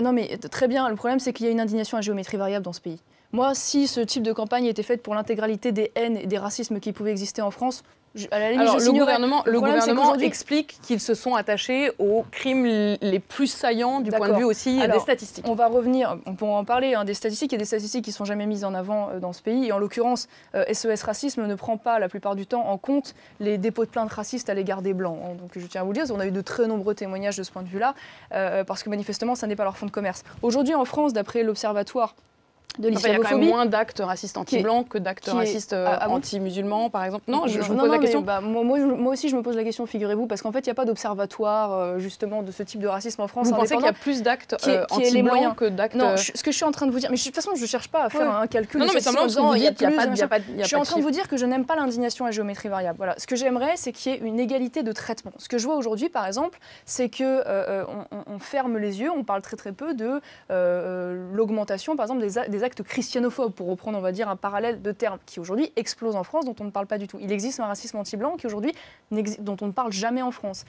Non mais très bien, le problème c'est qu'il y a une indignation à géométrie variable dans ce pays. Moi, si ce type de campagne était faite pour l'intégralité des haines et des racismes qui pouvaient exister en France, à la limite, alors, je le signerais. gouvernement explique qu'ils se sont attachés aux crimes les plus saillants du point de vue aussi des statistiques. On va revenir, on peut en parler, des statistiques. Il y a des statistiques qui ne sont jamais mises en avant dans ce pays. Et en l'occurrence, SOS Racisme ne prend pas la plupart du temps en compte les dépôts de plaintes racistes à l'égard des Blancs. Donc je tiens à vous le dire, on a eu de très nombreux témoignages de ce point de vue-là, parce que manifestement, ça n'est pas leur fonds de commerce. Aujourd'hui en France, d'après l'Observatoire de l'islamophobie. Il y a quand même moins d'actes racistes anti-blancs que d'actes racistes anti-musulmans, par exemple. Non, je vous pose la question. Moi aussi, je me pose la question, figurez-vous, parce qu'en fait, il n'y a pas d'observatoire, justement, de ce type de racisme en France. Vous pensez qu'il y a plus d'actes anti-blancs que d'actes... Non, ce que je suis en train de vous dire... Mais de toute façon, je ne cherche pas à faire un calcul. Non, mais simplement, vous dites qu'il n'y a pas de... Je suis en train de vous dire que je n'aime pas l'indignation à géométrie variable. Voilà. Ce que j'aimerais, c'est qu'il y ait une égalité de traitement. Ce que je vois aujourd'hui, par exemple, c'est qu'on ferme les yeux, on parle très très peu de l'augmentation, par exemple, des actes christianophobes, pour reprendre, on va dire, un parallèle de termes qui aujourd'hui explose en France, dont on ne parle pas du tout. Il existe un racisme anti-blanc qui aujourd'hui, dont on ne parle jamais en France.